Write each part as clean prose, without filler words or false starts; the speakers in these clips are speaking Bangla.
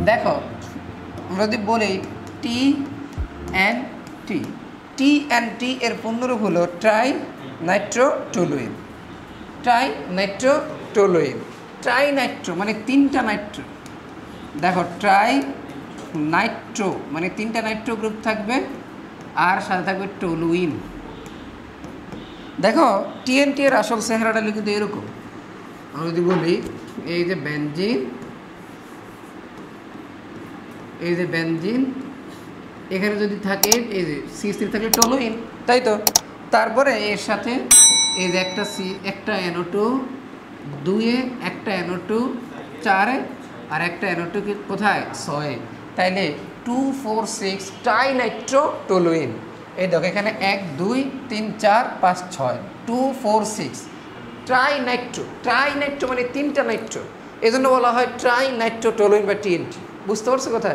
দেখো আমরা যদি বলি টি অ্যান্ড টি, টি অ্যান্ড টি এর পূর্ণরূপ হলো ট্রাই নাইট্রোটোলুইন। ট্রাই নাইট্রোটোলুইন, ট্রাই নাইট্রো মানে তিনটা নাইট্রো। দেখো ট্রাই নাইট্রো মানে তিনটা নাইট্রো গ্রুপ থাকবে আর সাথে থাকবে টোলুইন। দেখো টিএনটি এর আসল চেহারাটা কিন্তু এরকম। আমরা যদি বলি এই যে বেনজিন, এই যে বেনজিন, এখানে যদি থাকে এই যে C3 থাকলে টোলুইন, তাই তো। তারপরে এর সাথে এই যে একটা একটা NO2 2-এ, একটা NO2 4-এ, আর একটা NO2 কি কোথায় 6-এ, তাইলে 2 4 6 ট্রাইনাইট্রোটোলুইন। এই দেখো এখানে 1 2 3 4 5 6 2 4 6 ট্রাইনাইট্রো। ট্রাইনাইট্রো মানে তিনটা নাইট্রো, এই জন্য বলা হয় ট্রাইনাইট্রোটোলুইন বা টিএনটি। বুঝতে পারছো কথা?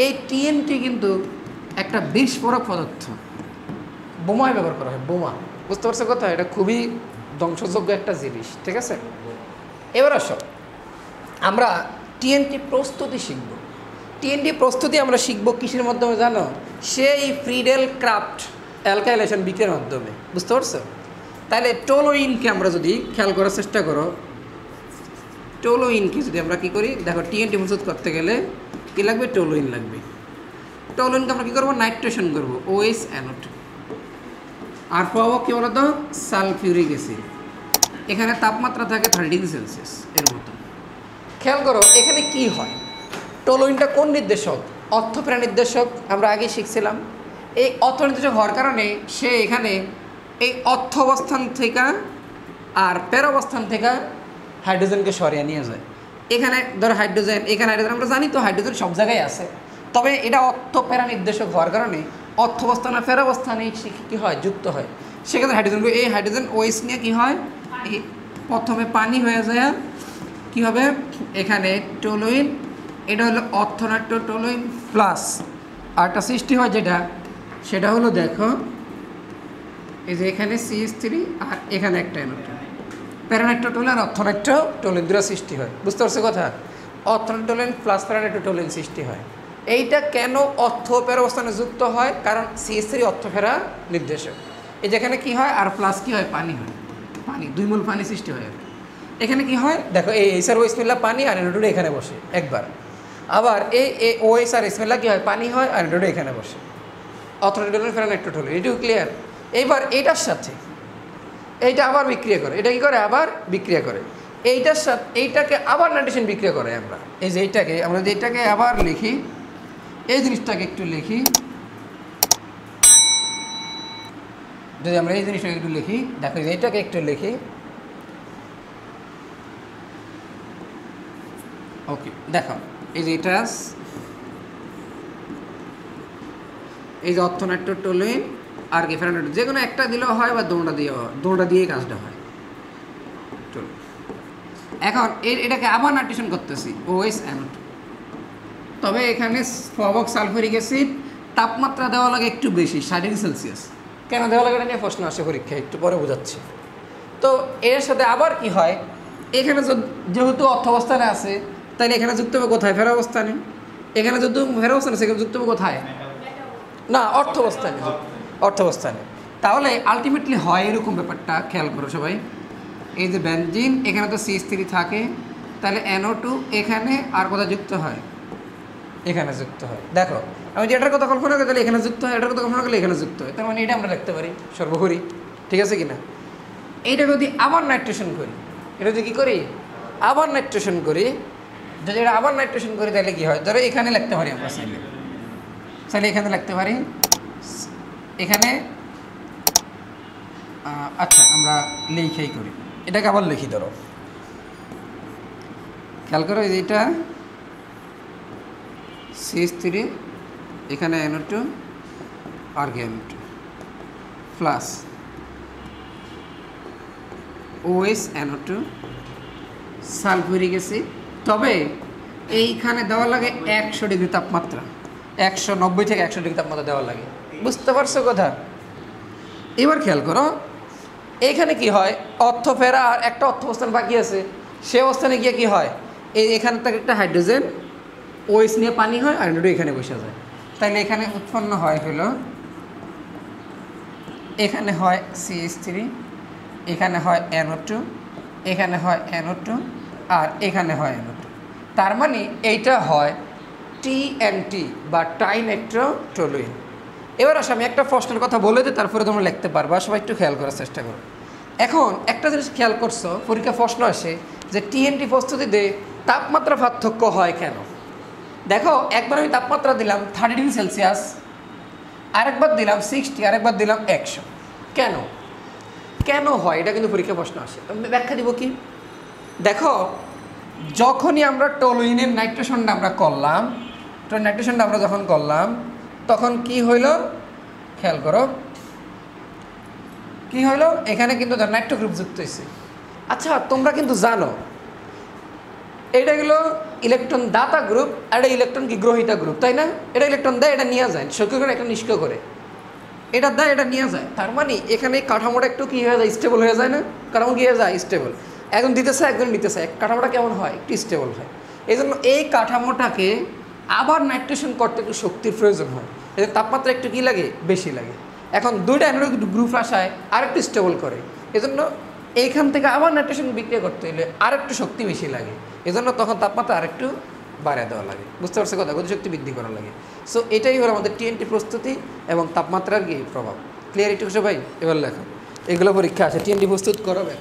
এই টিএনটি কিন্তু একটা বিস্ফোরক পদার্থ, বোমায় ব্যবহার করা হয়, বোমা। বুঝতে পারছো কথা? এটা খুবই ধ্বংসযোগ্য একটা জিনিস, ঠিক আছে। এবার আসো আমরা টিএনটি প্রস্তুতি শিখব। টিএনটি প্রস্তুতি আমরা শিখব কিসের মাধ্যমে জানো? সেই ফ্রিডেল ক্রাফট অ্যালকাইলেশন বিক্রিয়ার মাধ্যমে। বুঝতে পারছো? তাহলে টোলুইনকে আমরা যদি খেয়াল করার চেষ্টা করো, টোলুইনকে যদি আমরা কী করি, দেখো টিএনটি প্রস্তুত করতে গেলে কী লাগবে? টোলুইন লাগবে। টোলুইনকে আমরা কী করবো? নাইট্রেশন করবো, OH NO2। আর পাবো কী বলো তো? Sulphuric acid. এখানে তাপমাত্রা থাকে 30°C এর মতো। খেয়াল করো এখানে কি হয়। টোলুইনটা কোন নির্দেশক? অর্থপ্রেরণা নির্দেশক, আমরা আগে শিখছিলাম। এই অর্থ নির্দেশক হওয়ার কারণে সে এখানে এই অর্থ অবস্থান থেকে আর প্যারা অবস্থান থেকে হাইড্রোজেনকে সরিয়ে নিয়ে যায়। এখানে ধরো হাইড্রোজেন, এখানে হাইড্রোজেন, আমরা জানি তো হাইড্রোজেন সব জায়গায় আছে। তবে এটা অর্থ প্যারা নির্দেশক হওয়ার কারণে অর্থ অবস্থান আর প্যারা অবস্থানে কী হয়? যুক্ত হয়। সেক্ষেত্রে হাইড্রোজেন, এই হাইড্রোজেন OH নিয়ে কী হয়? এই প্রথমে পানি হয়ে যায়, কী হবে? এখানে টোলুইন, এটা হলো অর্থনাইট্রোটোলুইন প্লাস আরটা সৃষ্টি হয় যেটা, সেটা হলো দেখো এই যে এখানে CH3 আর এখানে একটা NO2, প্যারানাইট্রোটোলুইন আর অর্থনাইট্রোটোলুইন দুটো সৃষ্টি হয়। বুঝতে পারছো কথা? অর্থনাইট্রোটোলুইন প্লাস প্যারানাইট্রোটোলুইন সৃষ্টি হয়। এইটা কেন অর্থ প্যারা অবস্থানে যুক্ত হয়? কারণ CH3 অর্থ ফেরা নির্দেশক। এই যেখানে কী হয়? আর প্লাস কী হয়? পানি হয়, পানি 2 মোল পানি সৃষ্টি হয়। এখানে কি হয় দেখো, এই এইচ আর OH মিল্লা পানি আর NO2 এখানে বসে একবার। আবার এই OH আর H মিল্লা কী হয়? পানি হয় আর NO2 এখানে বসে। অর্থনাইট্রোটোলুইন প্যারানাইট্রোটোলুইন, এটুকু ক্লিয়ার? এইবার এইটার সাথে এইটা আবার বিক্রিয়া করে, এটা কী করে? আবার বিক্রিয়া করে এইটার সাথে, এইটাকে আবার নাইট্রেশন বিক্রিয়া করে। আমরা এই যে এইটাকে, আমরা যদি এইটাকে আবার লিখি, এই জিনিসটাকে একটু লিখি, যদি আমরা এই জিনিসটাকে একটু লিখি, দেখো এইটাকে একটু লিখি, ওকে। দেখো এই যে এটা, এই যে অর্থনাইট্রোটোলুইন আর প্যারানাইট্রোটোলুইন, যে কোনো একটা দিলেও হয় বা দুটোটা দিয়েই কাজটা হয়। চলো এখন এটাকে আবার নাইট্রেশন করতেছি, OH NO2। তবে এখানে ফবক সালফিউরিক অ্যাসিড তাপমাত্রা দেওয়া লাগে একটু বেশি, 60°C। কেন দেওয়া লাগে এটা নিয়ে প্রশ্ন আসে পরীক্ষায়, একটু পরে বোঝাচ্ছি। তো এর সাথে আবার কি হয়, এখানে যেহেতু অর্থ অবস্থানে আছে, তাহলে এখানে যুক্ত হবে কোথায়? ফেরা অবস্থানে। এখানে যদি ফেরা অবস্থানে, সেখানে যুক্ত হবে কোথায়? না, অর্থ অবস্থানে, অর্থ অবস্থানে। তাহলে আলটিমেটলি হয় এরকম ব্যাপারটা, খেয়াল করো সবাই। এই যে বেনজিন, এখানে তো CH3 থাকে, তাহলে NO2 এখানে আর কোথায় যুক্ত হয়? এখানে যুক্ত হয়। দেখো আমি যে এটার কথা কল্পনা করি, তাহলে এখানে যুক্ত হয়, এটার কথা কল্পনা করলে এখানে যুক্ত হয়। তার মানে এটা আমরা লিখতে পারি সর্বোপরি, ঠিক আছে কিনা? এইটা যদি আবার নাইট্রেশন করি, এটা যদি কী করি? আবার নাইট্রেশন করি, যদি এটা আবার নাইট্রেশন করি, তাহলে কী হয়? ধরো এখানে লিখতে পারি আমরা, চাইলে এখানে লিখতে পারি, এখানে, আচ্ছা আমরা লিখেই করি, এটাকে আবার লিখি। ধরো খেয়াল করো, এই যে এটা CH3, এখানে NO2 আর NO2 plus OH NO2 sulphuric acid. তবে এইখানে দেওয়া লাগে 100° তাপমাত্রা, 190 থেকে 100° তাপমাত্রা দেওয়া লাগে। বুঝতে পারছো কথা? এবার খেয়াল করো এইখানে কি হয়, অর্থ ফেরা আর একটা অর্থ অবস্থান বাকি আছে, সে অবস্থানে গিয়ে কি হয়, এই এখান থেকে একটা হাইড্রোজেন ওএস নিয়ে পানি হয় আর NO2 এখানে বসে যায়। তাইলে এখানে উৎপন্ন হয় হলো, এখানে হয় CH3, এখানে হয় NO2, এখানে হয় NO2 আর এখানে হয় NO2। তার মানে এইটা হয় TNT বা ট্রাইনাইট্রোটলুইন। এবার আসলে আমি একটা প্রশ্নের কথা বলে দিই, তারপরে তোমরা লিখতে পারবা। সবাই একটু খেয়াল করার চেষ্টা করো। এখন একটা জিনিস খেয়াল করছো, পরীক্ষা প্রশ্ন আসে যে TNT প্রস্তুতিতে তাপমাত্রা পার্থক্য হয় কেন। দেখো, একবার আমি তাপমাত্রা দিলাম 30 ডিগ্রি সেলসিয়াস, আরেকবার দিলাম 60, আরেকবার দিলাম 100। কেন কেন হয় এটা কিন্তু পরীক্ষা প্রশ্ন আসে। আমি ব্যাখ্যা দিব কি, দেখো যখনই আমরা টলুইনের নাইট্রেশনটা আমরা করলাম, নাইট্রেশনটা আমরা যখন করলাম তখন কি হইল খেয়াল করো, কি হইল এখানে কিন্তু নাইট্রো গ্রুপ যুক্ত হয়েছে। আচ্ছা তোমরা কিন্তু জানো এটা গেলো ইলেকট্রন দাতা গ্রুপ আর এটা ইলেকট্রন কি গ্রহিতা গ্রুপ, তাই না? এটা ইলেকট্রন দেয়, এটা নিয়ে যায়, সক্রিয় করে একটা নিষ্ক্রিয় করে, এটা দেয়, এটা নিয়ে যায়। তার মানে এখানে কাঠামোটা একটু কী হয়ে যায়, স্টেবল হয়ে যায় না? কাঠামো কী হয়ে যায়, স্টেবল। একজন দিতেছে একজন নিতেছে, কাঠামোটা কেমন হয়, একটু স্টেবল হয়। এই জন্য এই কাঠামোটাকে আবার নাইট্রেশন করতে একটু শক্তির প্রয়োজন হয়, এদের তাপমাত্রা একটু কী লাগে, বেশি লাগে। এখন দুইটা অ্যানোডিক গ্রুপ আসায় আরেকটু স্টেবল করে, এজন্য এইখান থেকে আবার নাইট্রেশন বিক্রিয়া করতে হলে আরেকটু শক্তি বেশি লাগে, এজন্য তখন তাপমাত্রা আরেকটু বাড়িয়ে দেওয়া লাগে। বুঝতে পারছে কথা, গতিশক্তি বৃদ্ধি করা লাগে। সো এটাই হলো আমাদের TNT প্রস্তুতি এবং তাপমাত্রার কি প্রভাব। ক্লিয়ার একটু সবাই? এবার লেখো, এগুলো পরীক্ষা আছে, TNT প্রস্তুত করবে।